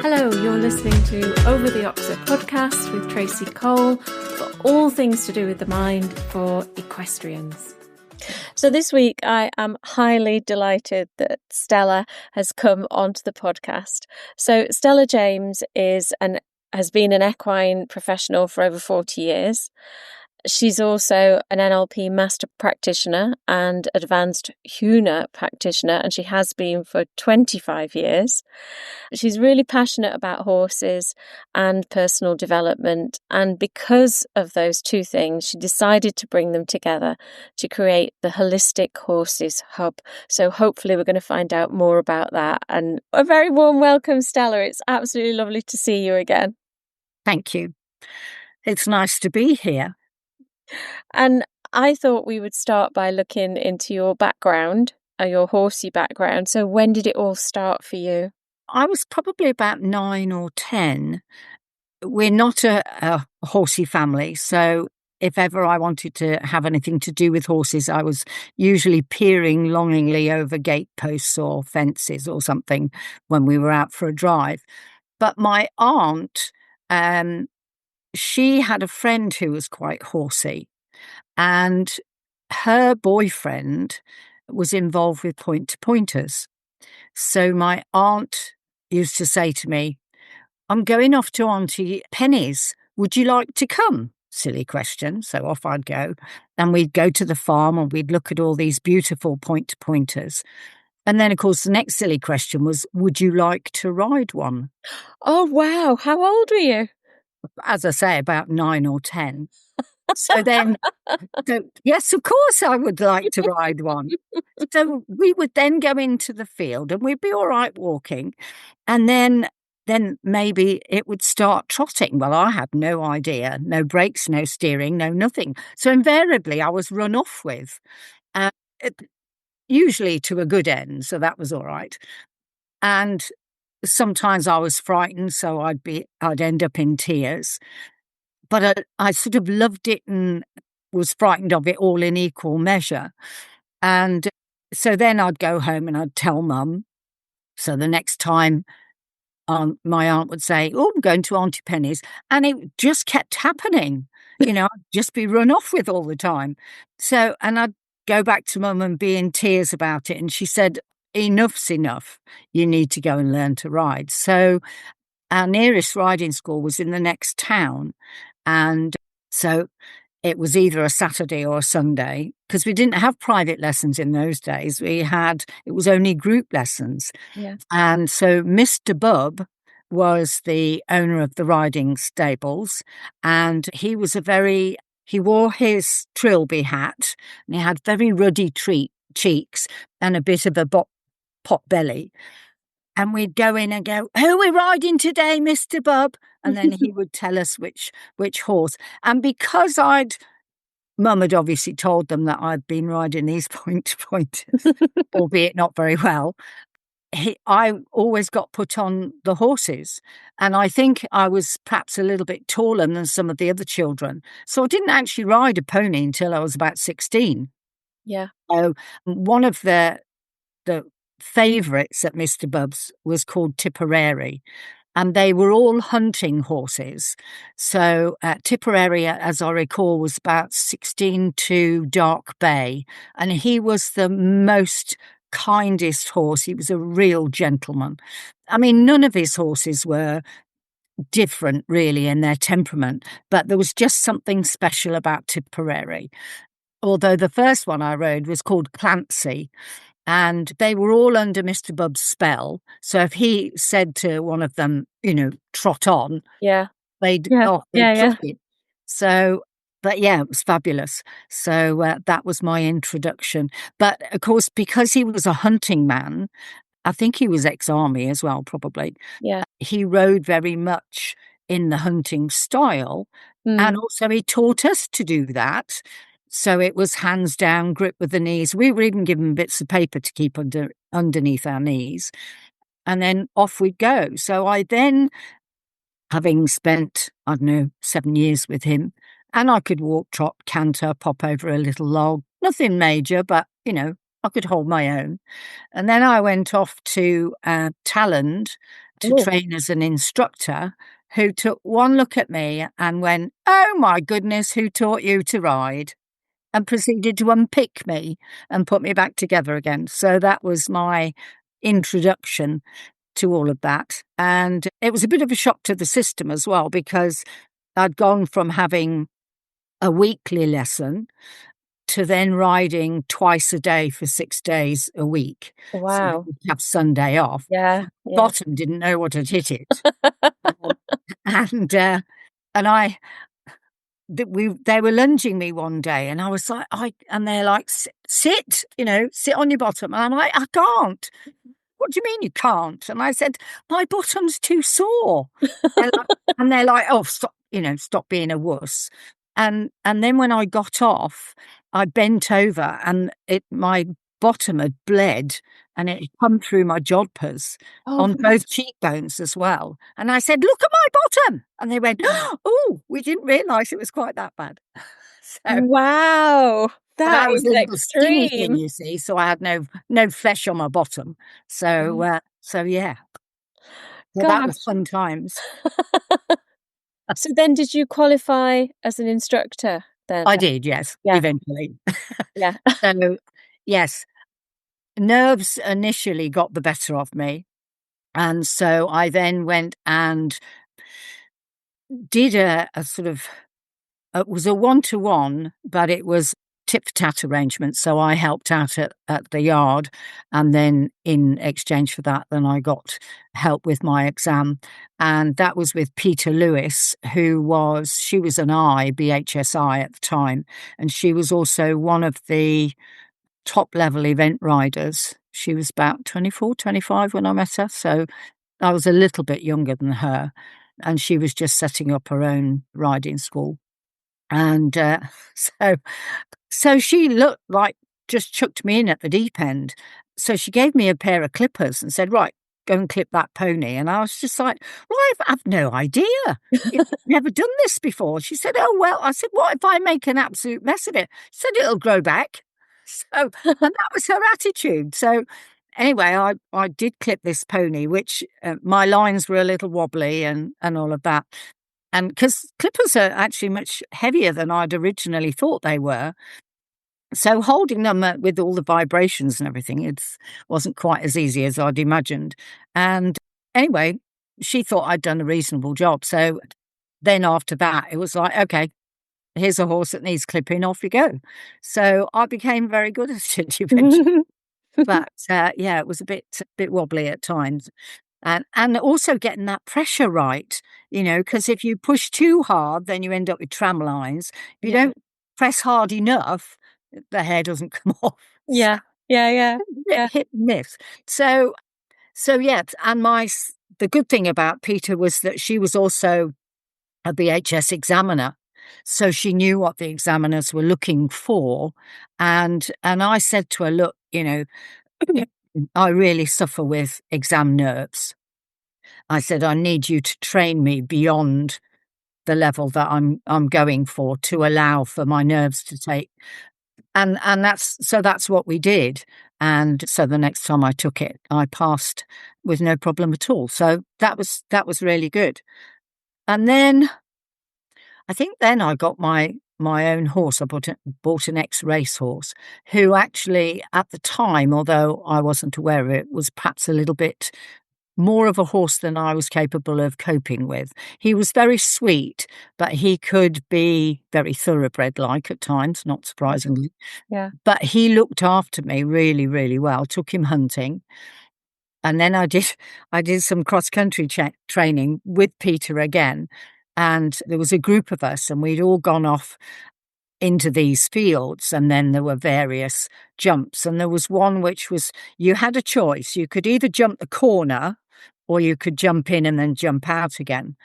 Hello, you're listening to Over the Oxer podcast with Tracey Cole for all things to do with the mind for equestrians. So this week I am highly delighted that Stella has come onto the podcast. So Stella James has been an equine professional for over 40 years. She's also an NLP master practitioner and advanced Huna practitioner, and she has been for 25 years. She's really passionate about horses and personal development, and because of those two things, she decided to bring them together to create the Holistic Horses Hub. So hopefully we're going to find out more about that. And a very warm welcome, Stella. It's absolutely lovely to see you again. Thank you. It's nice to be here. And I thought we would start by looking into your background, your horsey background. So when did it all start for you? I was probably about 9 or 10. We're not a horsey family, so if ever I wanted to have anything to do with horses, I was usually peering longingly over gateposts or fences or something when we were out for a drive. But my aunt, she had a friend who was quite horsey, and her boyfriend was involved with point-to-pointers. So my aunt used to say to me, "I'm going off to Auntie Penny's. Would you like to come?" Silly question. So off I'd go. And we'd go to the farm and we'd look at all these beautiful point-to-pointers. And then, of course, the next silly question was, would you like to ride one? Oh, wow. How old were you? As I say, about 9 or 10. So yes, of course I would like to ride one. So we would then go into the field and we'd be all right walking. And then maybe it would start trotting. Well, I had no idea, no brakes, no steering, no nothing. So invariably I was run off with, usually to a good end. So that was all right. And sometimes I was frightened, so I'd end up in tears. But I sort of loved it and was frightened of it all in equal measure. And so then I'd go home and I'd tell Mum. So the next time my aunt would say, "Oh, I'm going to Auntie Penny's." And it just kept happening. I'd just be run off with all the time. So, and I'd go back to Mum and be in tears about it. And she said, "Enough's enough. You need to go and learn to ride." So our nearest riding school was in the next town. And so it was either a Saturday or a Sunday, because we didn't have private lessons in those days. It was only group lessons. Yeah. And so Mr. Bub was the owner of the riding stables, and he wore his trilby hat, and he had very ruddy cheeks and a bit of a pot belly. And we'd go in and go, "Who are we riding today, Mr. Bub?" And then he would tell us which horse. And because Mum had obviously told them that I'd been riding these point-to-pointers, albeit not very well, I always got put on the horses. And I think I was perhaps a little bit taller than some of the other children. So I didn't actually ride a pony until I was about 16. Yeah. So one of the favourites at Mr. Bub's was called Tipperary, and they were all hunting horses. So Tipperary, as I recall, was about 16 Dark Bay, and he was the most kindest horse. He was a real gentleman. I mean, none of his horses were different really in their temperament, but there was just something special about Tipperary. Although the first one I rode was called Clancy, and they were all under Mr. Bub's spell. So if he said to one of them, trot on, they'd trot it. So, but yeah, it was fabulous. So that was my introduction. But of course, because he was a hunting man, I think he was ex-army as well, probably. Yeah. He rode very much in the hunting style. And also he taught us to do that. So it was hands down, grip with the knees. We were even given bits of paper to keep underneath our knees. And then off we'd go. So I then, having spent, 7 years with him, and I could walk, trot, canter, pop over a little log. Nothing major, but, I could hold my own. And then I went off to Talland to train as an instructor, who took one look at me and went, "Oh my goodness, who taught you to ride?" and proceeded to unpick me and put me back together again. So that was my introduction to all of that. And it was a bit of a shock to the system as well, because I'd gone from having a weekly lesson to then riding twice a day for 6 days a week. So Wow. you'd have Sunday off. Yeah. Bottom didn't know what had hit it. and I they were lunging me one day, and I was like, and they're like, sit, sit on your bottom. And I'm like, I can't. What do you mean you can't? And I said, my bottom's too sore. And they're like, oh, stop, stop being a wuss. And then when I got off, I bent over, and my bottom had bled, and it had come through my jodhpurs on both cheekbones as well. And I said, look at my bottom. And they went, oh, we didn't realise it was quite that bad. So, wow. That I was is a little skinny thing, extreme. you see, so I had no flesh on my bottom. So, yeah. So that was Gosh. fun times. So then did you qualify as an instructor then? I did, yes, Yeah. eventually. Yeah. So, yes, nerves initially got the better of me. And so I then went and did a sort of, it was a one-to-one, but it was tit-for-tat arrangement. So I helped out at the yard, and then in exchange for that, then I got help with my exam. And that was with Peter Lewis, she was an BHSI at the time, and she was also one of the top level event riders. She was about 24, 25 when I met her. So I was a little bit younger than her, and she was just setting up her own riding school. And so she looked like just chucked me in at the deep end. So she gave me a pair of clippers and said, right, go and clip that pony. And I was just like, well, I've no idea. I've never done this before. She said, oh, well, I said, what if I make an absolute mess of it? She said, it'll grow back. So, and that was her attitude. So anyway, I did clip this pony, which my lines were a little wobbly and all of that. And because clippers are actually much heavier than I'd originally thought they were. So holding them with all the vibrations and everything, it wasn't quite as easy as I'd imagined. And anyway, she thought I'd done a reasonable job. So then after that, it was like, okay, here's a horse that needs clipping, off you go. So I became very good at it eventually. But yeah, it was a bit wobbly at times. And also getting that pressure right, because if you push too hard, then you end up with tram lines. If you don't press hard enough, the hair doesn't come off. Yeah. Yeah. Hit and miss. So yeah, and the good thing about Peter was that she was also a BHS examiner. So she knew what the examiners were looking for. And I said to her, look, I really suffer with exam nerves. I said, I need you to train me beyond the level that I'm going for, to allow for my nerves to take. And that's what we did. And so the next time I took it, I passed with no problem at all. So that was really good. And then I think then I got my own horse. I bought an ex-race horse, who actually at the time, although I wasn't aware of it, was perhaps a little bit more of a horse than I was capable of coping with. He was very sweet, but he could be very thoroughbred-like at times, not surprisingly. Yeah. But he looked after me really, really well, took him hunting. And then I did some cross-country training with Peter again. And there was a group of us, and we'd all gone off into these fields, and then there were various jumps. And there was one which was, you had a choice. You could either jump the corner, or you could jump in and then jump out again.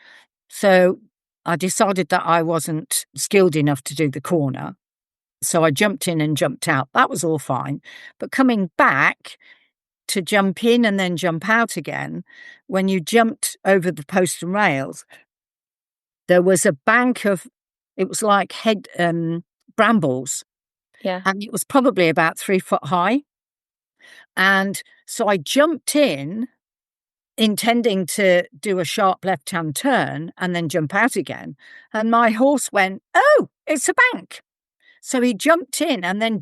So I decided that I wasn't skilled enough to do the corner. So I jumped in and jumped out. That was all fine. But coming back to jump in and then jump out again, when you jumped over the post and rails, there was a bank of, it was like brambles. Yeah. And it was probably about 3 foot high. And so I jumped in, intending to do a sharp left-hand turn and then jump out again. And my horse went, "Oh, it's a bank." So he jumped in and then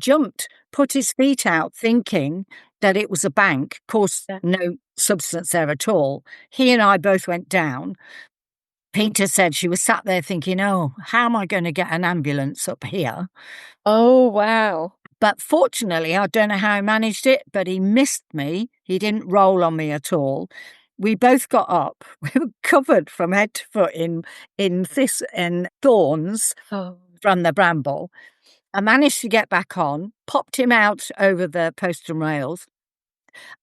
put his feet out, thinking that it was a bank. Of course, no substance there at all. He and I both went down. Peter said she was sat there thinking, "Oh, how am I going to get an ambulance up here?" Oh, wow. But fortunately, I don't know how he managed it, but he missed me. He didn't roll on me at all. We both got up. We were covered from head to foot in thorns from the bramble. I managed to get back on, popped him out over the post and rails,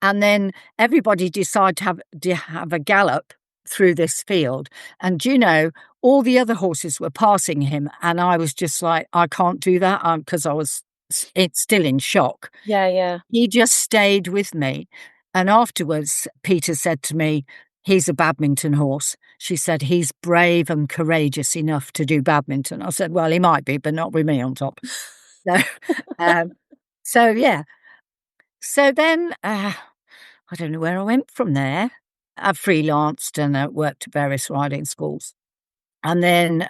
and then everybody decided to have a gallop through this field. And all the other horses were passing him, and I was just like, I can't do that because it's still in shock. Yeah. He just stayed with me. And afterwards, Peter said to me, "He's a badminton horse." She said, "He's brave and courageous enough to do badminton." I said, "Well, he might be, but not with me on top." So yeah. So then, I don't know where I went from there. I freelanced and worked at various riding schools. And then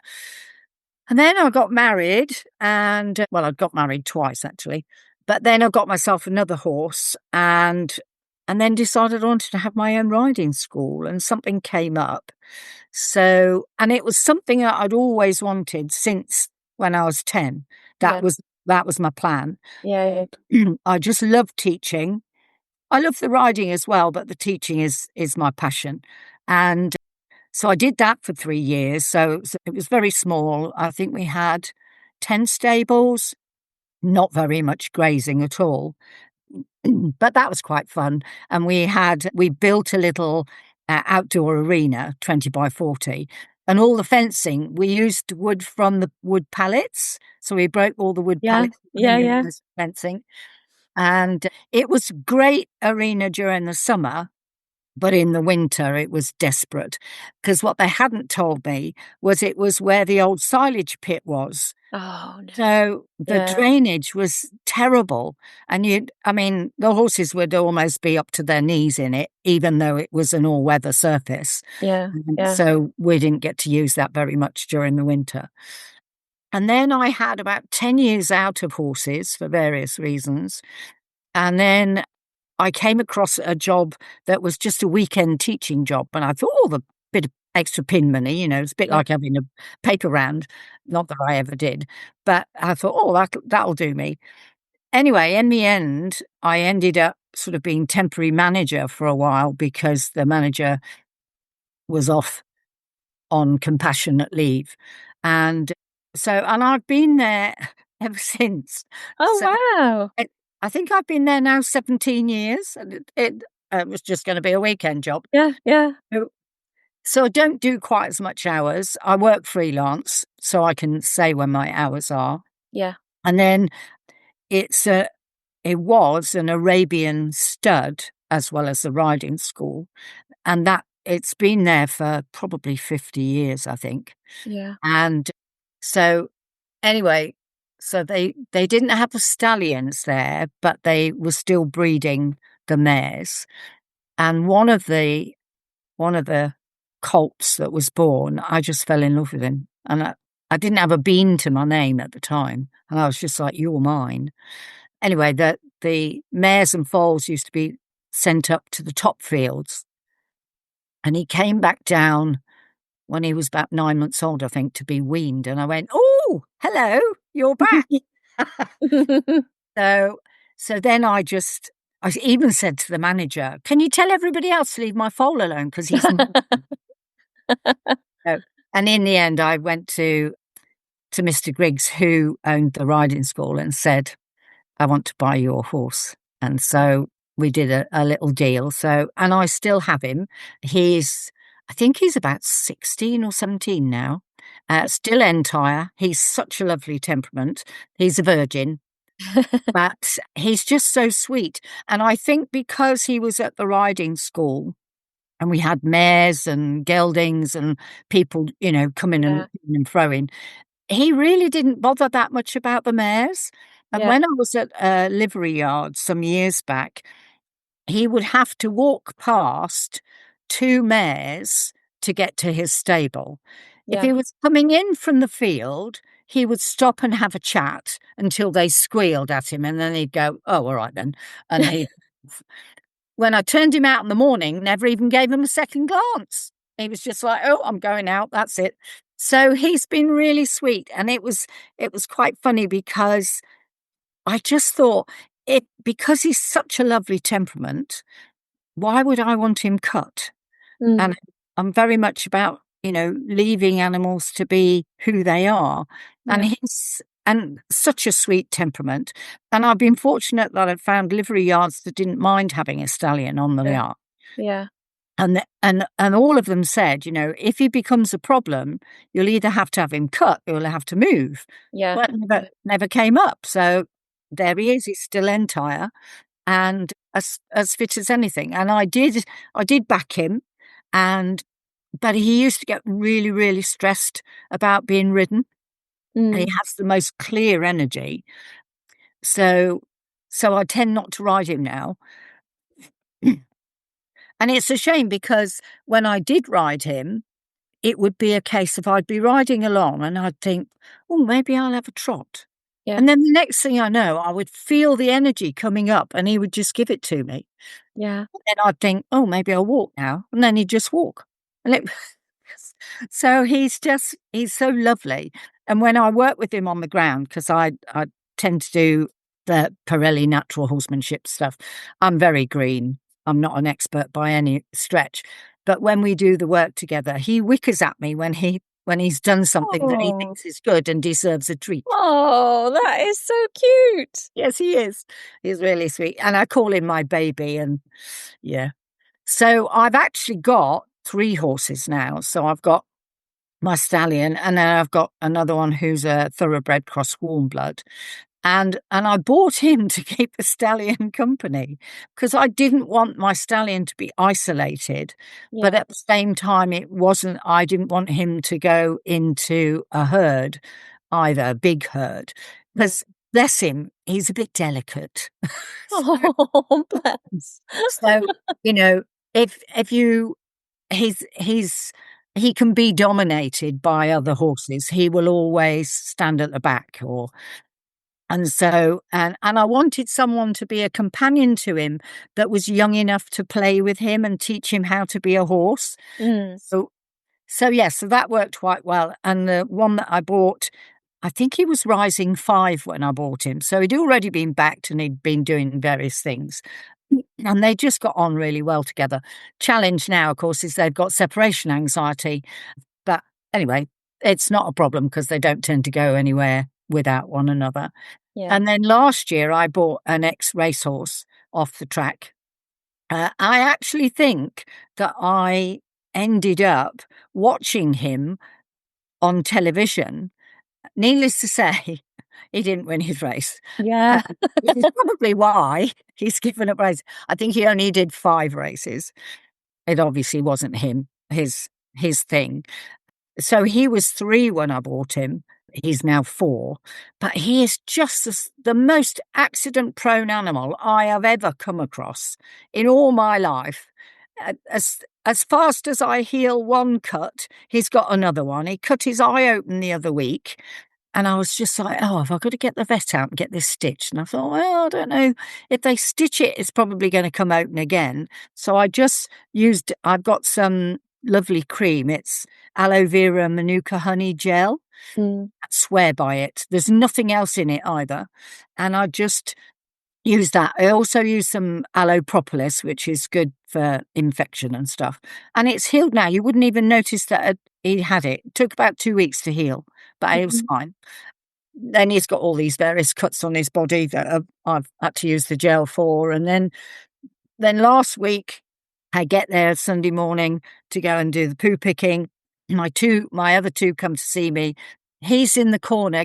I got married I'd got married twice actually. But then I got myself another horse and then decided I wanted to have my own riding school, and something came up. So, and it was something that I'd always wanted since when I was 10. That was my plan. Yeah. I just love teaching. I love the riding as well, but the teaching is my passion. And so I did that for 3 years. So it was very small. I think we had 10 stables, not very much grazing at all. But that was quite fun. And we built a little outdoor arena, 20 by 40. And all the fencing, we used wood from the wood pallets. So we broke all the wood pallets. Yeah. Fencing. And it was great arena during the summer, but in the winter it was desperate, because what they hadn't told me was it was where the old silage pit was. Oh, no. So the drainage was terrible. And the horses would almost be up to their knees in it, even though it was an all-weather surface. Yeah. So we didn't get to use that very much during the winter. And then I had about 10 years out of horses for various reasons. And then I came across a job that was just a weekend teaching job. And I thought, the bit of extra pin money, it's a bit like having a paper round. Not that I ever did. But I thought, that'll do me. Anyway, in the end, I ended up sort of being temporary manager for a while because the manager was off on compassionate leave. And I've been there ever since. Wow. I think I've been there now 17 years, and it was just going to be a weekend job. Yeah. So I don't do quite as much hours. I work freelance, so I can say when my hours are. Yeah. And then it was an Arabian stud as well as the riding school, and that it's been there for probably 50 years, I think. Yeah. And so anyway, so they didn't have the stallions there, but they were still breeding the mares. And one of the colts that was born, I just fell in love with him. And I didn't have a bean to my name at the time. And I was just like, "You're mine." Anyway, the mares and foals used to be sent up to the top fields. And he came back down when he was about 9 months old, I think, to be weaned. And I went, "Oh, hello, you're back." So then I even said to the manager, "Can you tell everybody else to leave my foal alone? Because he's..." And in the end, I went to Mr. Griggs, who owned the riding school, and said, "I want to buy your horse." And so we did a little deal. And I still have him. I think he's about 16 or 17 now. Still entire. He's such a lovely temperament. He's a virgin. But he's just so sweet. And I think because he was at the riding school and we had mares and geldings and people, coming and throwing, he really didn't bother that much about the mares. And when I was at a livery yard some years back, he would have to walk past 2 mares to get to his stable. If Yeah. he was coming in from the field, he would stop and have a chat until they squealed at him, and then he'd go, "Oh, all right then." And he, when I turned him out in the morning, never even gave him a second glance. He was just like, "Oh, I'm going out. That's it." So he's been really sweet, and it was quite funny because I just thought, because he's such a lovely temperament, why would I want him cut? Mm. And I'm very much about, leaving animals to be who they are. And Yeah. he's and such a sweet temperament. And I've been fortunate that I've found livery yards that didn't mind having a stallion on the Yeah. yard. Yeah. And all of them said, if he becomes a problem, you'll either have to have him cut or you'll have to move. Yeah. But never came up. So there he is. He's still entire and as fit as anything. And I did back him, but he used to get really, really stressed about being ridden. And he Mm. has the most clear energy. So I tend not to ride him now. And it's a shame because when I did ride him, it would be a case of I'd be riding along and I'd think, oh, maybe I'll have a trot. Yeah. And then the next thing I know, I would feel the energy coming up and he would just give it to me. Yeah. And I'd think, oh, maybe I'll walk now. And then he'd just walk. And so he's so lovely. And when I work with him on the ground, because I tend to do the Pirelli natural horsemanship stuff, I'm very green. I'm not an expert by any stretch. But when we do the work together, he wickers at me when he's done something that he Oh. thinks is good and deserves a treat. Oh, that is so cute. Yes, he is. He's really sweet. And I call him my baby. And yeah. So I've actually got 3 horses now. So I've got my stallion, and then I've got another one who's a thoroughbred cross warm blood. And I bought him to keep the stallion company because I didn't want my stallion to be isolated. But Yeah. at the same time, I didn't want him to go into a herd either, a big herd, because bless him, he's a bit delicate. Oh, bless. So, you know, if you he can be dominated by other horses. He will always stand at the back and I wanted someone to be a companion to him that was young enough to play with him and teach him how to be a horse. Mm. So that worked quite well. And the one that I bought, I think he was rising 5 when I bought him. So he'd already been backed and he'd been doing various things. And they just got on really well together. Challenge now, of course, is they've got separation anxiety. But anyway, it's not a problem because they don't tend to go anywhere without one another. Yeah. And then last year I bought an ex-racehorse off the track. I actually think that I ended up watching him on television. Needless to say, he didn't win his race. Yeah. Which is probably why he's given up races. I think he only did 5 races. It obviously wasn't his thing. So he was 3 when I bought him. He's now 4. But he is just the most accident-prone animal I have ever come across in all my life. As fast as I heal one cut, he's got another one. He cut his eye open the other week. And I was just like, oh, have I got to get the vet out and get this stitched? And I thought, well, I don't know. If they stitch it, it's probably going to come open again. So I've got some lovely cream. It's aloe vera manuka honey gel. Mm. I swear by it. There's nothing else in it either. And I just use that. I also use some aloe propolis, which is good for infection and stuff. And it's healed now. You wouldn't even notice that he had it. It took about 2 weeks to heal, but it was fine. Then he's got all these various cuts on his body that I've had to use the gel for. And then last week, I get there Sunday morning to go and do the poo picking. My other 2 come to see me. He's in the corner,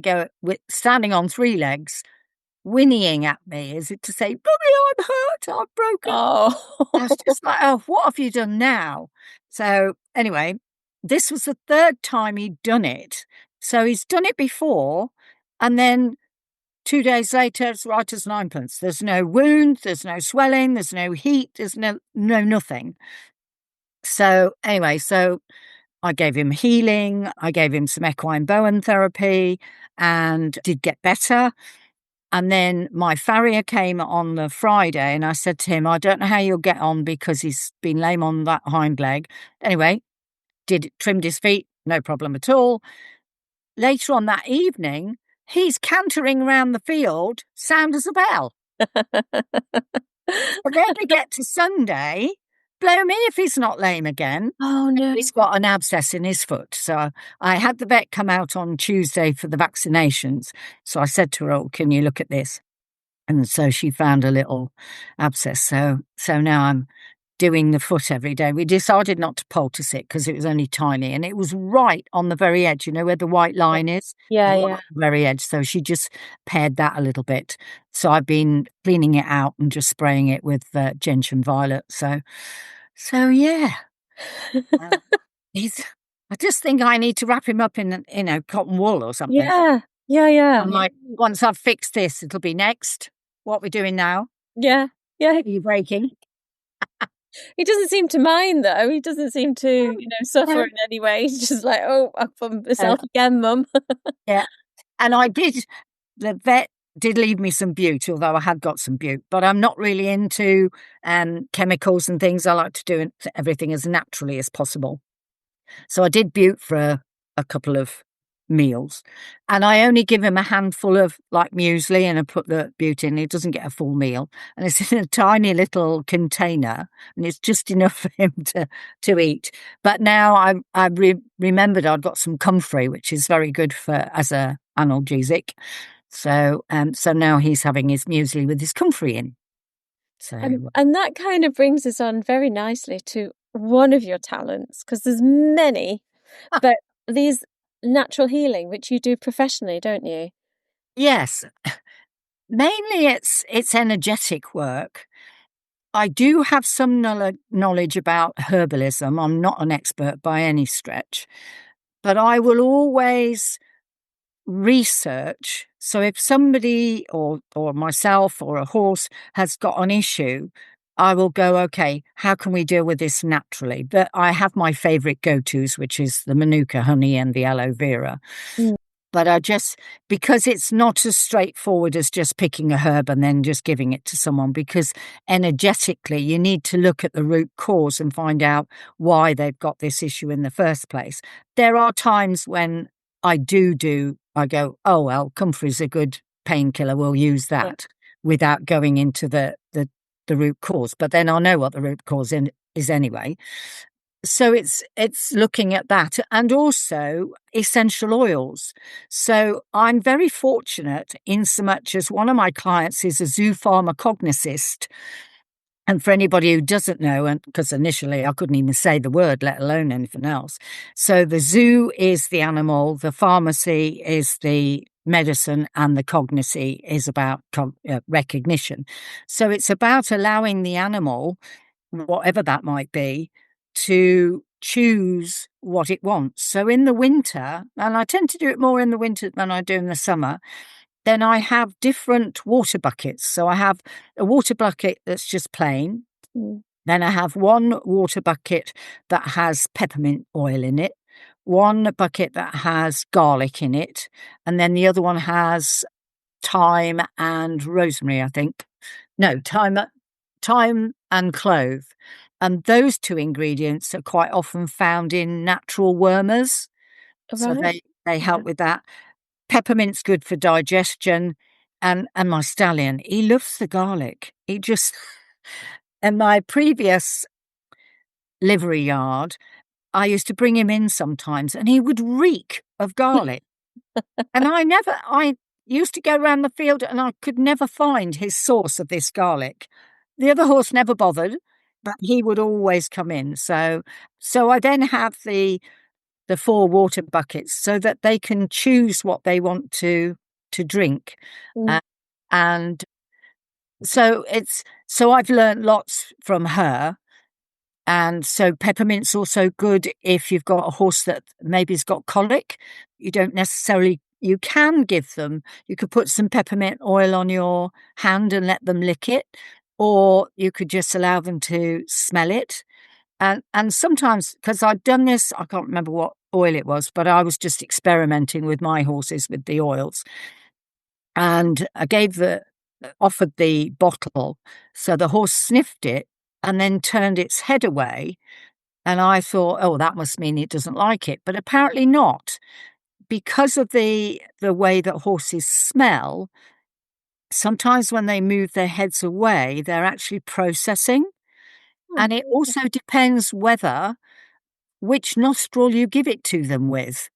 standing on 3 legs, whinnying at me as if to say, "Mummy, I'm hurt. I've broken." Oh. I was just like, "Oh, what have you done now?" So anyway, this was the 3rd time he'd done it. So he's done it before, and then 2 days later, it's right as ninepence. There's no wound, there's no swelling, there's no heat, there's no nothing. So anyway, so I gave him healing, I gave him some equine Bowen therapy and did get better. And then my farrier came on the Friday and I said to him, I don't know how you'll get on because he's been lame on that hind leg. Anyway, trimmed his feet, no problem at all. Later on that evening, he's cantering around the field, sound as a bell. But then we get to Sunday, blow me if he's not lame again. Oh, no. He's got an abscess in his foot. So I had the vet come out on Tuesday for the vaccinations. So I said to her, oh, can you look at this? And so she found a little abscess. So now I'm doing the foot every day. We decided not to poultice it because it was only tiny and it was right on the very edge, you know, where the white line is. Yeah, Right yeah. on the very edge. So she just pared that a little bit. So I've been cleaning it out and just spraying it with gentian violet. So yeah. I just think I need to wrap him up in, cotton wool or something. Yeah, yeah. I'm like, once I've fixed this, it'll be next. What we're doing now? Yeah. Are you breaking? He doesn't seem to mind, though. He doesn't seem to, suffer in any way. He's just like, oh, I've done myself again, Mum. Yeah. And the vet did leave me some bute, although I had got some bute, but I'm not really into chemicals and things. I like to do everything as naturally as possible. So I did bute for a couple of meals and I only give him a handful of like muesli and I put the bute in. He doesn't get a full meal and it's in a tiny little container and it's just enough for him to eat. But now I remembered I'd got some comfrey, which is very good as a analgesic. So now he's having his muesli with his comfrey in. So and that kind of brings us on very nicely to one of your talents, because there's many, but these natural healing, which you do professionally, don't you? Yes. Mainly it's energetic work. I do have some knowledge about herbalism. I'm not an expert by any stretch, but I will always research. So if somebody or myself or a horse has got an issue, I will go, okay, how can we deal with this naturally? But I have my favorite go-tos, which is the Manuka honey and the aloe vera. But because it's not as straightforward as just picking a herb and then just giving it to someone, because energetically you need to look at the root cause and find out why they've got this issue in the first place. There are times when I go, oh, well, comfrey's a good painkiller, we'll use that without going into the root cause. But then I'll know what the root cause is anyway. So it's looking at that and also essential oils. So I'm very fortunate in so much as one of my clients is a zoopharmacognosist. And for anybody who doesn't know, and because initially I couldn't even say the word, let alone anything else. So the zoo is the animal, the pharmacy is the medicine, and the cognosy is about recognition. So it's about allowing the animal, whatever that might be, to choose what it wants. So in the winter, and I tend to do it more in the winter than I do in the summer, then I have different water buckets. So I have a water bucket that's just plain. Then I have one water bucket that has peppermint oil in it, one bucket that has garlic in it, and then the other one has thyme and rosemary, I think. No, thyme and clove. And those two ingredients are quite often found in natural wormers. Right. So they help with that. Peppermint's good for digestion. And my stallion, he loves the garlic. He just... In my previous livery yard, I used to bring him in sometimes and he would reek of garlic. And I used to go around the field and I could never find his source of this garlic. The other horse never bothered, but he would always come in. So I then have the 4 water buckets so that they can choose what they want to drink. And so I've learned lots from her. And so peppermint's also good if you've got a horse that maybe has got colic. You can give them, you could put some peppermint oil on your hand and let them lick it, or you could just allow them to smell it. And sometimes, because I'd done this, I can't remember what oil it was, but I was just experimenting with my horses with the oils. And I offered the bottle. So the horse sniffed it and then turned its head away. And I thought, oh, that must mean it doesn't like it. But apparently not. Because of the way that horses smell, sometimes when they move their heads away, they're actually processing. Oh, And it also depends which nostril you give it to them with.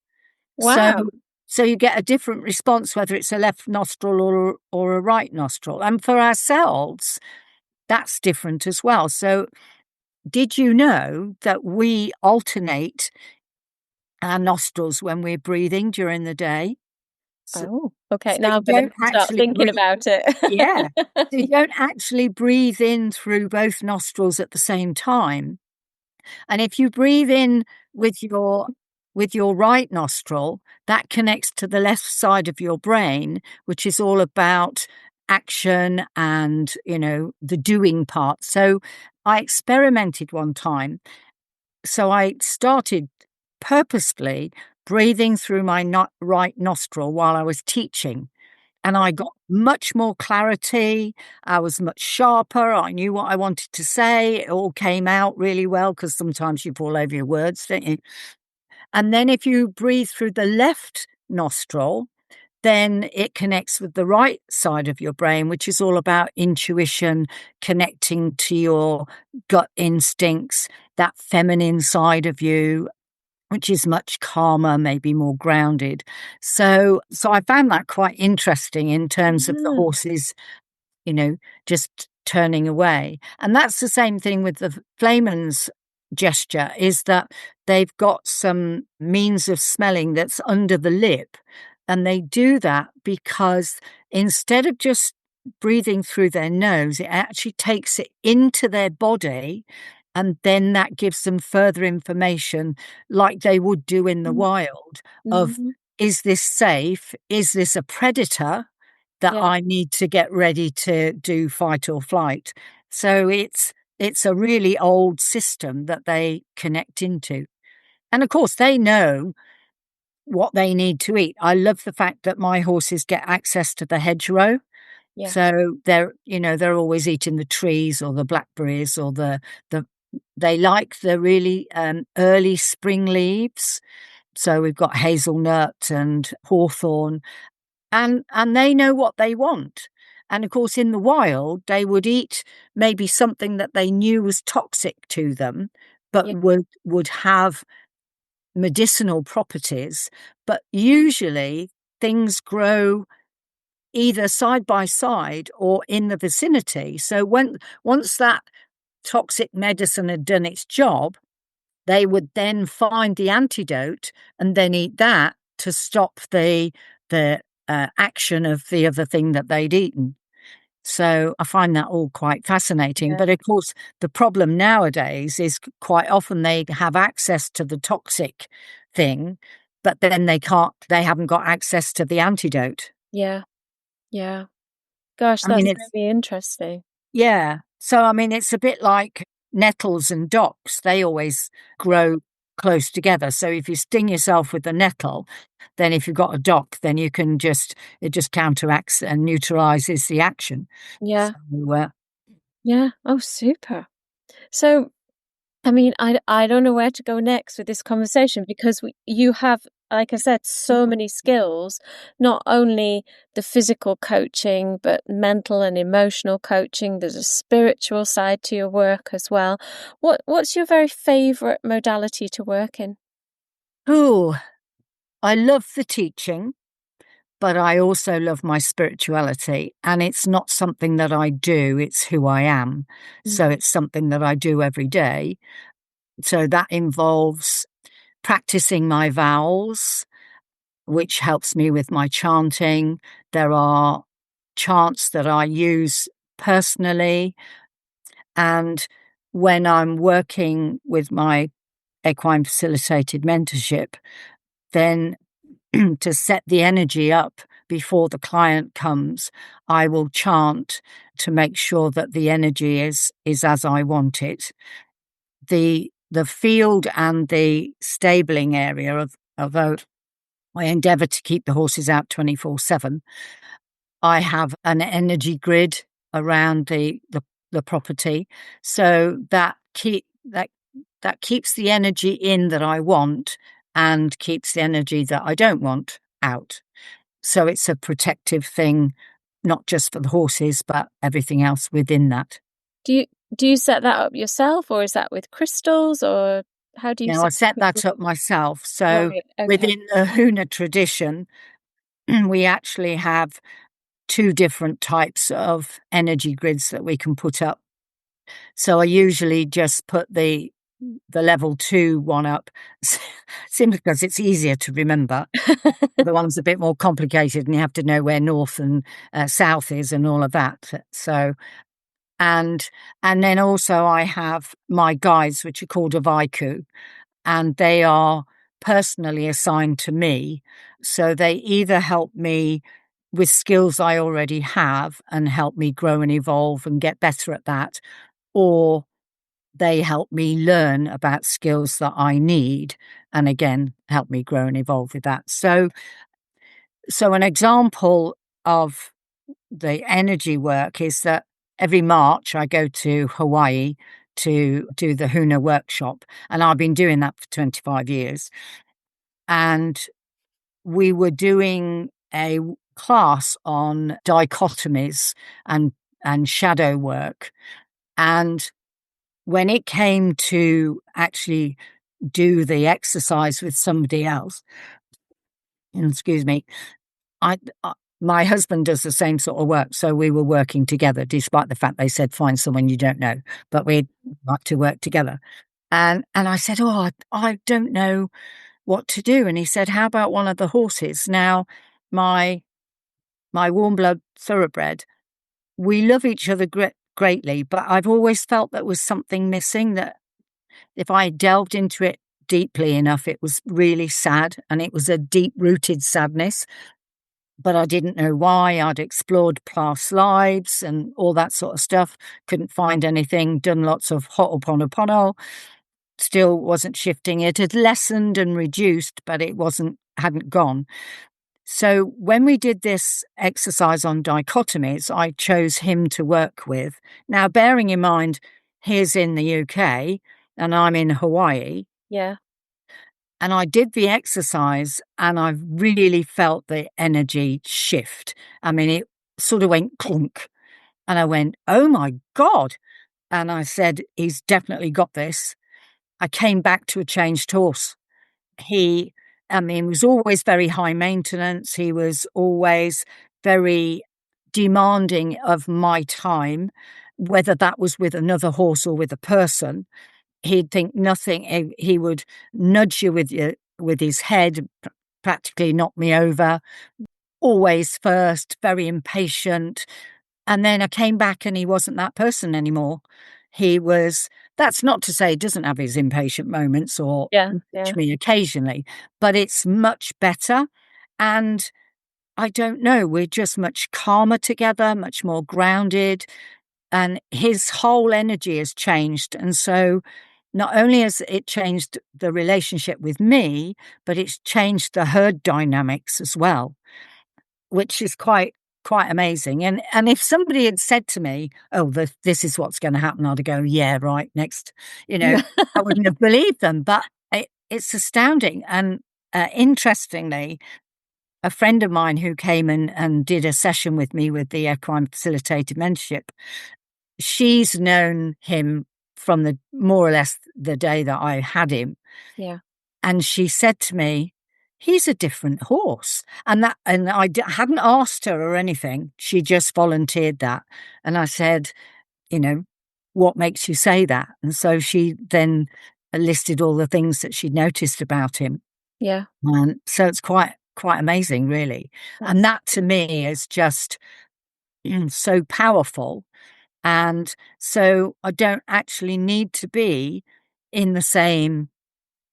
So wow. so you get a different response, whether it's a left nostril or a right nostril. And for ourselves, that's different as well. So did you know that we alternate our nostrils when we're breathing during the day? So, Oh, okay. so Now you I'm going to don't start actually thinking breathe. about it. Yeah. So you don't actually breathe in through both nostrils at the same time. And if you breathe in with your right nostril, that connects to the left side of your brain, which is all about action and, the doing part. So I experimented one time. So I started purposefully breathing through my right nostril while I was teaching. And I got much more clarity. I was much sharper. I knew what I wanted to say. It all came out really well, because sometimes you fall over your words, don't you? And then if you breathe through the left nostril, then it connects with the right side of your brain, which is all about intuition, connecting to your gut instincts, that feminine side of you, which is much calmer, maybe more grounded. So I found that quite interesting in terms of the Mm, horses, you know, just turning away. And that's the same thing with the Flaman's gesture, is that they've got some means of smelling that's under the lip. And they do that because instead of just breathing through their nose, it actually takes it into their body. And then that gives them further information, like they would do in the mm, wild, of, mhm. is this safe? Is this a predator that Yeah, I need to get ready to do fight or flight? So it's a really old system that they connect into. And of course, they know what they need to eat. I love the fact that my horses get access to the hedgerow. yeah, So they're always eating the trees or the blackberries or the they like the really early spring leaves. So we've got hazelnut and hawthorn, and they know what they want. And of course, in the wild, they would eat maybe something that they knew was toxic to them, but yeah. would have medicinal properties. But usually things grow either side by side or in the vicinity. So once that toxic medicine had done its job, they would then find the antidote and then eat that to stop the action of the other thing that they'd eaten. So I find that all quite fascinating. Yeah. But of course, the problem nowadays is quite often they have access to the toxic thing, but then they haven't got access to the antidote. Yeah, yeah. Gosh, I mean, that's it's, really interesting. yeah. So, I mean, it's a bit like nettles and docks. They always grow close together. So if you sting yourself with the nettle, then if you've got a dock, then it just counteracts and neutralizes the action. Yeah, So, yeah. Oh, super. So, I mean, I don't know where to go next with this conversation because you have, like I said, so many skills, not only the physical coaching, but mental and emotional coaching. There's a spiritual side to your work as well. What's your very favorite modality to work in? oh, I love the teaching, but I also love my spirituality. And it's not something that I do, it's who I am. So Mm. it's something that I do every day. So that involves practicing my vowels, which helps me with my chanting. There are chants that I use personally. And when I'm working with my equine facilitated mentorship, then to set the energy up before the client comes, I will chant to make sure that the energy is as I want it. the field and the stabling area of, although I endeavour to keep the horses out 24/7, I have an energy grid around the property, so that keeps the energy in that I want and keeps the energy that I don't want out. So it's a protective thing, not just for the horses, but everything else within that. Do you set that up yourself, or is that with crystals, or how do you I set that up myself. So Right, okay. within the Huna tradition, we actually have 2 different types of energy grids that we can put up. So I usually just put the level 2 one up, simply because it's easier to remember. The one's a bit more complicated, and you have to know where north and south is and all of that. So, and then also I have my guides, which are called a Vaiku, and they are personally assigned to me. So they either help me with skills I already have and help me grow and evolve and get better at that, or they help me learn about skills that I need and again help me grow and evolve with that. So an example of the energy work is that every March I go to Hawaii to do the Huna workshop, and I've been doing that for 25 years. And we were doing a class on dichotomies and shadow work. And when it came to actually do the exercise with somebody else, excuse me, I my husband does the same sort of work, so we were working together, despite the fact they said find someone you don't know, but we'd like to work together. And I said, "Oh, I don't know what to do." And he said, "How about one of the horses?" Now, my warm blood thoroughbred, we love each other greatly, but I've always felt there was something missing, that if I delved into it deeply enough, it was really sad, and it was a deep-rooted sadness. But I didn't know why. I'd explored past lives and all that sort of stuff. Couldn't find anything, done lots of ho'oponopono, still wasn't shifting. It had lessened and reduced, but it hadn't gone. So when we did this exercise on dichotomies, I chose him to work with. Now, bearing in mind, he's in the UK and I'm in Hawaii. Yeah. And I did the exercise and I really felt the energy shift. I mean, it sort of went clunk. And I went, "Oh my God." And I said, "He's definitely got this." I came back to a changed horse. He was always very high maintenance. He was always very demanding of my time, whether that was with another horse or with a person. He'd think nothing. He would nudge you with his head, practically knock me over. Always first, very impatient. And then I came back and he wasn't that person anymore. He was. That's not to say he doesn't have his impatient moments or nudge me occasionally, but it's much better. And I don't know, we're just much calmer together, much more grounded, and his whole energy has changed. And so not only has it changed the relationship with me, but it's changed the herd dynamics as well, which is quite amazing. And if somebody had said to me, "Oh, this is what's going to happen," I'd go, "Yeah, right, next." I wouldn't have believed them, but it's astounding. And interestingly, a friend of mine who came and did a session with me with the Equine Facilitated Mentorship, she's known him from the more or less the day that I had him. Yeah. And she said to me, "He's a different horse." And I hadn't asked her or anything. She just volunteered that. And I said, "What makes you say that?" And so she then listed all the things that she'd noticed about him. Yeah. And so it's quite amazing, really. And that to me is just so powerful. And so I don't actually need to be in the same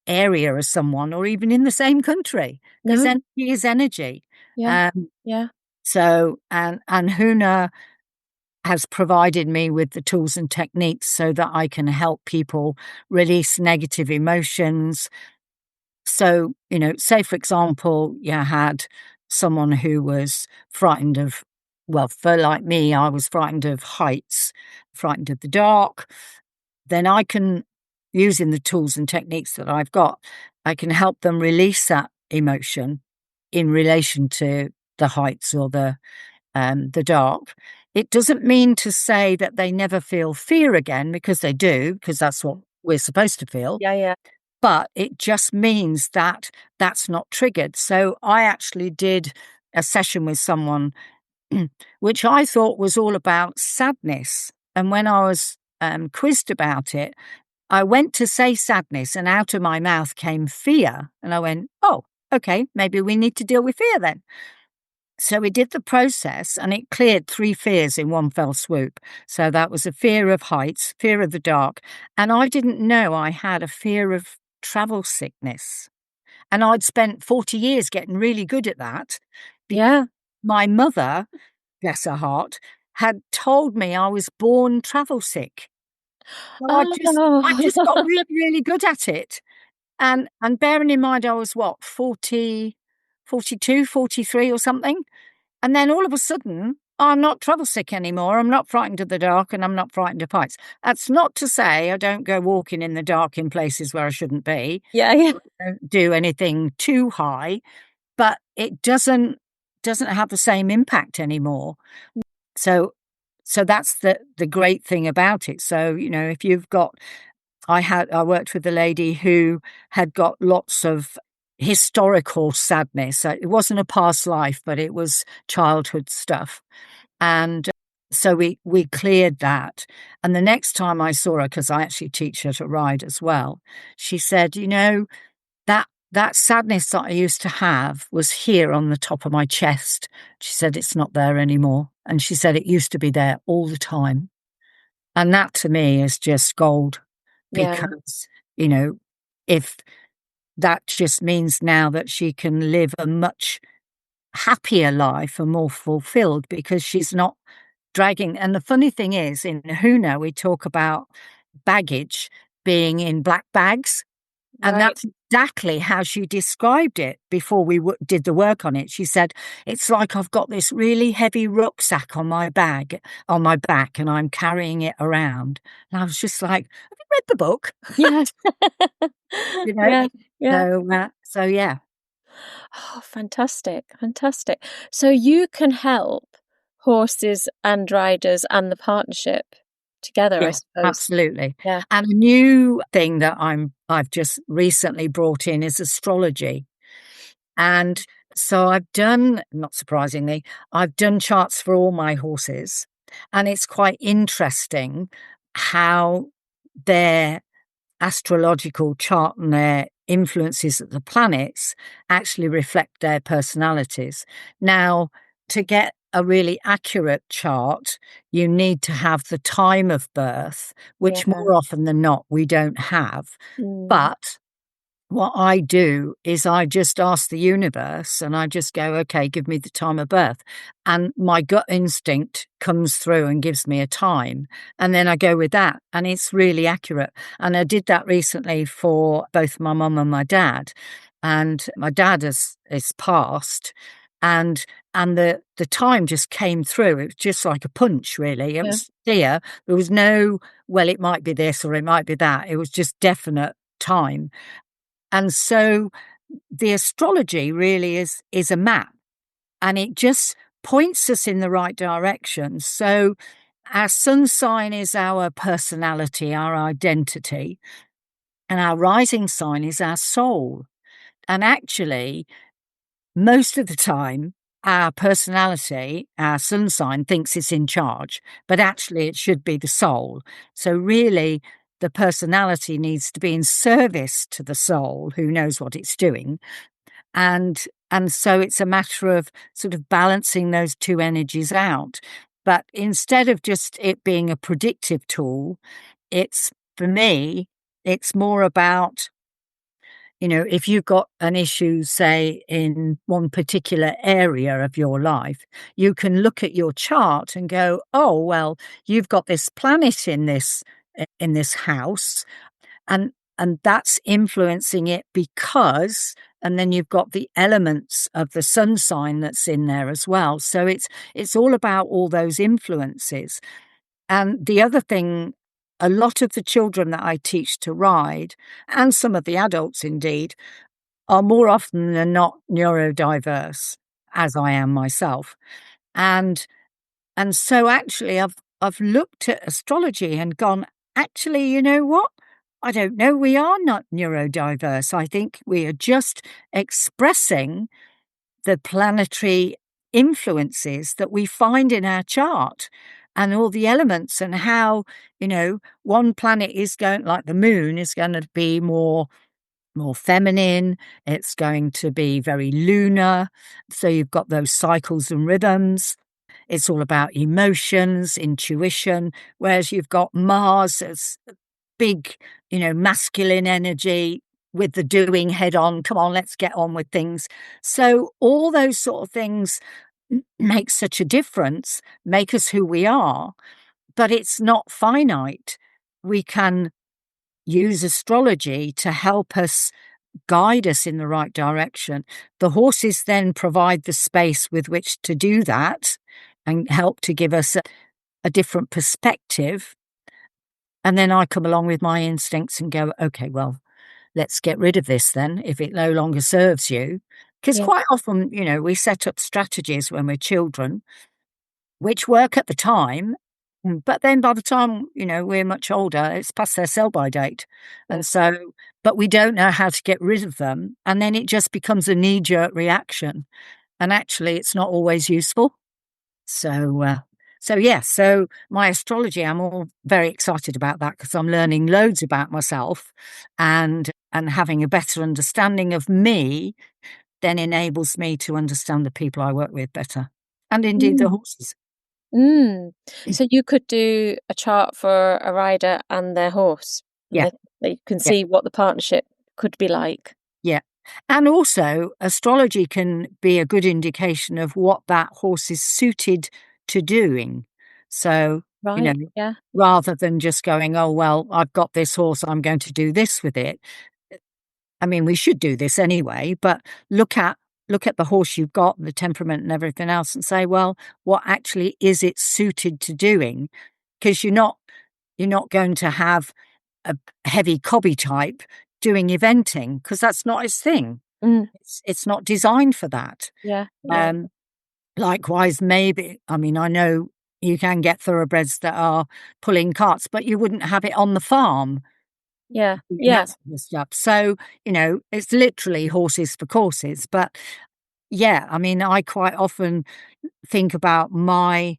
area as someone or even in the same country, because energy is energy. Yeah. Yeah. So, and Huna has provided me with the tools and techniques so that I can help people release negative emotions. So, say, for example, you had someone who was frightened of, well, for like me, I was frightened of heights, frightened of the dark. Then I can, using the tools and techniques that I've got, I can help them release that emotion in relation to the heights or the dark. It doesn't mean to say that they never feel fear again, because they do, because that's what we're supposed to feel. Yeah. But it just means that that's not triggered. So I actually did a session with someone which I thought was all about sadness. And when I was quizzed about it, I went to say sadness and out of my mouth came fear. And I went, oh, okay, maybe we need to deal with fear then. So we did the process and it cleared 3 fears in one fell swoop. So that was a fear of heights, fear of the dark. And I didn't know I had a fear of travel sickness. And I'd spent 40 years getting really good at that. Yeah. My mother, bless her heart, had told me I was born travel sick. So I just got Oh. really, really good at it. And bearing in mind I was 40, 42, 43 or something. And then all of a sudden, I'm not travel sick anymore. I'm not frightened of the dark and I'm not frightened of heights. That's not to say I don't go walking in the dark in places where I shouldn't be. Yeah. I don't do anything too high, but it doesn't have the same impact anymore. So that's the great thing about it. So, if you've got, I worked with a lady who had got lots of historical sadness. It wasn't a past life, but it was childhood stuff. And so we cleared that. And the next time I saw her, because I actually teach her to ride as well, she said, that sadness that I used to have was here on the top of my chest. She said, it's not there anymore. And she said, it used to be there all the time. And that to me is just gold, because, if that just means now that she can live a much happier life and more fulfilled because she's not dragging. And the funny thing is, in Huna, we talk about baggage being in black bags. And Right. that's exactly how she described it before we did the work on it. She said, it's like I've got this really heavy rucksack on my back, and I'm carrying it around. And I was just like, have you read the book? Yeah. You know? Yeah. Yeah. So yeah. Oh, fantastic. Fantastic. So you can help horses and riders and the partnership together, I Yeah, suppose. absolutely. Yeah. And a new thing that I've just recently brought in is astrology. And so I've done, not surprisingly, I've done charts for all my horses. And it's quite interesting how their astrological chart and their influences of the planets actually reflect their personalities. Now, to get a really accurate chart, you need to have the time of birth, Yeah. which more often than not we don't have. Mm. But what I do is I just ask the universe and I just go, okay, give me the time of birth. And my gut instinct comes through and gives me a time. And then I go with that. And it's really accurate. And I did that recently for both my mum and my dad. And my dad is passed. And the time just came through. It was just like a punch, really. It Yeah. was clear. There was no, well, it might be this or it might be that. It was just definite time. And so the astrology really is a map, and it just points us in the right direction. So our sun sign is our personality, our identity, and our rising sign is our soul. And actually, most of the time, our personality, our sun sign thinks it's in charge, but actually it should be the soul. So really, the personality needs to be in service to the soul, who knows what it's doing. And so it's a matter of sort of balancing those two energies out. But instead of just it being a predictive tool, for me, it's more about, if you've got an issue, say, in one particular area of your life, you can look at your chart and go, oh, well, you've got this planet in this house, and that's influencing it because, and then you've got the elements of the sun sign that's in there as well. So it's all about all those influences. And the other thing, a lot of the children that I teach to ride, and some of the adults indeed, are more often than not neurodiverse, as I am myself. And so actually I've looked at astrology and gone, actually, you know what? I don't know, we are not neurodiverse. I think we are just expressing the planetary influences that we find in our chart and all the elements, and how, one planet is going, like the moon is going to be more feminine, it's going to be very lunar. So you've got those cycles and rhythms. It's all about emotions, intuition, whereas you've got Mars as big, masculine energy with the doing head on. Come on, let's get on with things. So all those sort of things make such a difference, make us who we are, but it's not finite. We can use astrology to help us guide us in the right direction. The horses then provide the space with which to do that and help to give us a different perspective. And then I come along with my instincts and go, okay, well, let's get rid of this then if it no longer serves you. Because Yeah. quite often, we set up strategies when we're children, which work at the time. But then by the time, we're much older, it's past their sell-by date. Yeah. And so, but we don't know how to get rid of them. And then it just becomes a knee-jerk reaction. And actually, it's not always useful. So my astrology, I'm all very excited about that because I'm learning loads about myself, and having a better understanding of me then enables me to understand the people I work with better, and indeed the Mm. horses. Mm. So you could do a chart for a rider and their horse, and Yeah, they can yeah, see what the partnership could be like. yeah. And also, astrology can be a good indication of what that horse is suited to doing. So, Right. Yeah. rather than just going, oh, well, I've got this horse, I'm going to do this with it. I mean, we should do this anyway, but look at the horse you've got, the temperament and everything else, and say, well, what actually is it suited to doing? Because you're not going to have a heavy cobby type doing eventing, because that's not his thing. Mm. It's not designed for that. Yeah. Yeah. Likewise, maybe, I mean, I know you can get thoroughbreds that are pulling carts, but you wouldn't have it on the farm. Yeah. And Yeah. that sort of stuff. So, it's literally horses for courses. But yeah, I mean, I quite often think about my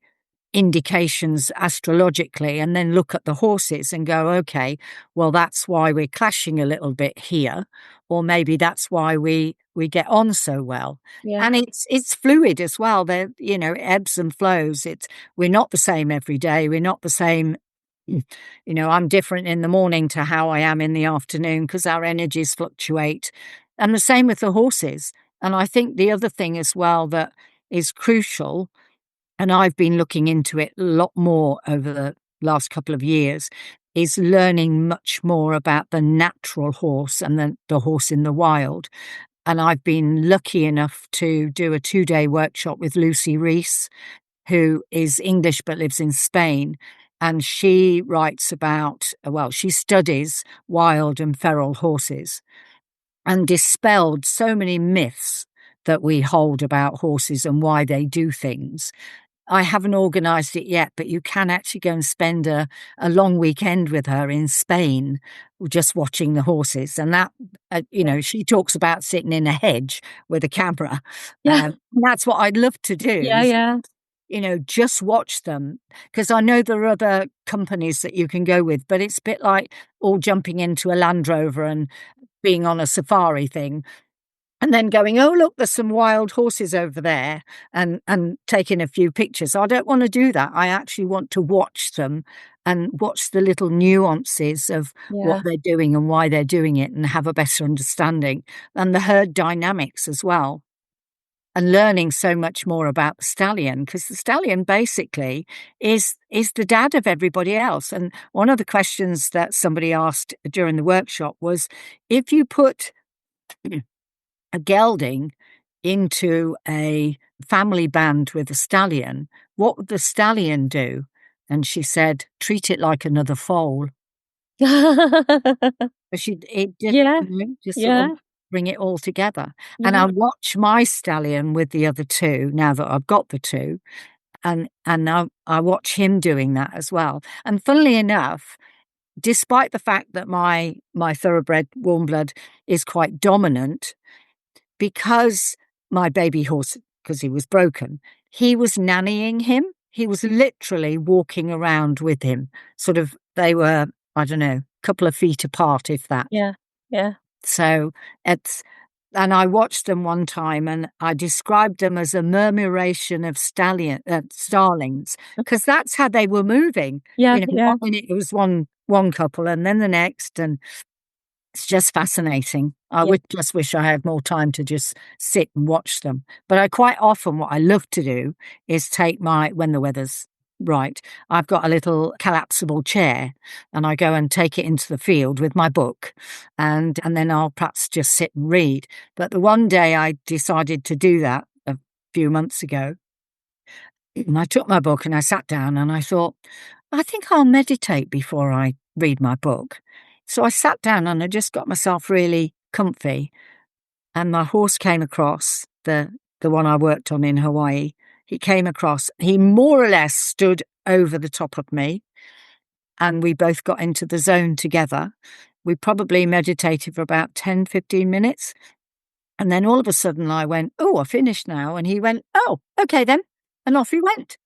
indications astrologically and then look at the horses and go, okay, well, that's why we're clashing a little bit here, or maybe that's why we get on so well. Yeah. And it's fluid as well. There, ebbs and flows. We're not the same every day. We're not the same. I'm different in the morning to how I am in the afternoon because our energies fluctuate. And the same with the horses. And I think the other thing as well that is crucial, and I've been looking into it a lot more over the last couple of years, is learning much more about the natural horse and the horse in the wild. And I've been lucky enough to do a 2-day workshop with Lucy Reese, who is English but lives in Spain. And she writes about, well, she studies wild and feral horses and dispelled so many myths that we hold about horses and why they do things. I haven't organised it yet, but you can actually go and spend a long weekend with her in Spain, just watching the horses. And that, she talks about sitting in a hedge with a camera. Yeah. That's what I'd love to do. Yeah. Yeah. Just watch them, because I know there are other companies that you can go with, but it's a bit like all jumping into a Land Rover and being on a safari thing and then going, oh, look, there's some wild horses over there, and taking a few pictures. I don't want to do that. I actually want to watch them and watch the little nuances of what they're doing and why they're doing it, and have a better understanding, and the herd dynamics as well. And learning so much more about the stallion, because the stallion basically is the dad of everybody else. And one of the questions that somebody asked during the workshop was, if you put a gelding into a family band with a stallion, what would the stallion do? And she said, treat it like another foal. But it just, Yeah. just Yeah. sort of bring it all together. And I watch my stallion with the other two, now that I've got the two, and now I watch him doing that as well. And funnily enough, despite the fact that my thoroughbred warm blood is quite dominant, because my baby horse, because he was broken, he was nannying him. He was literally walking around with him. Sort of, they were, I don't know, a couple of feet apart, if that. Yeah. Yeah. So and I watched them one time, and I described them as a murmuration of starlings, because that's how they were moving. Yeah. You know, Yeah. 1 minute it was one couple, and then the next, and it's just fascinating. I would just wish I had more time to just sit and watch them. But I quite often, what I love to do is take when the weather's right, I've got a little collapsible chair, and I go and take it into the field with my book, and then I'll perhaps just sit and read. But the one day I decided to do that a few months ago, and I took my book and I sat down and I thought, I think I'll meditate before I read my book. So I sat down and I just got myself really comfy, and my horse came across, the one I worked on in Hawaii. He came across, he more or less stood over the top of me, and we both got into the zone together. We probably meditated for about 10, 15 minutes. And then all of a sudden I went, oh, I finished now. And he went, oh, okay then. And off he went.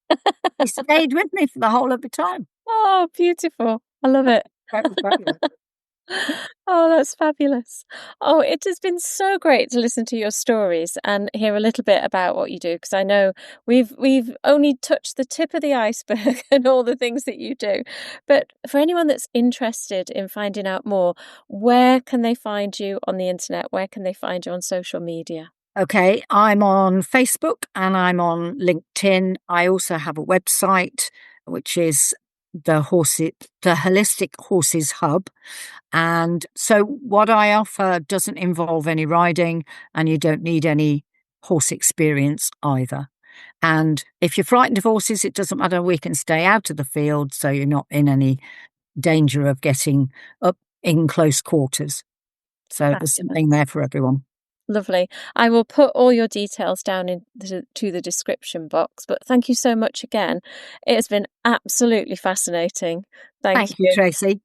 He stayed with me for the whole of the time. Oh, beautiful. I love it. That was fabulous. Oh, that's fabulous. Oh, it has been so great to listen to your stories and hear a little bit about what you do, because I know we've only touched the tip of the iceberg and all the things that you do. But for anyone that's interested in finding out more, where can they find you on the internet? Where can they find you on social media? Okay, I'm on Facebook and I'm on LinkedIn. I also have a website, which is the Holistic Horses Hub. And so what I offer doesn't involve any riding, and you don't need any horse experience either. And if you're frightened of horses, it doesn't matter. We can stay out of the field, so you're not in any danger of getting up in close quarters. So there's something there for everyone. Lovely. I will put all your details down to the description box, but thank you so much again. It has been absolutely fascinating. Thank you, Tracey.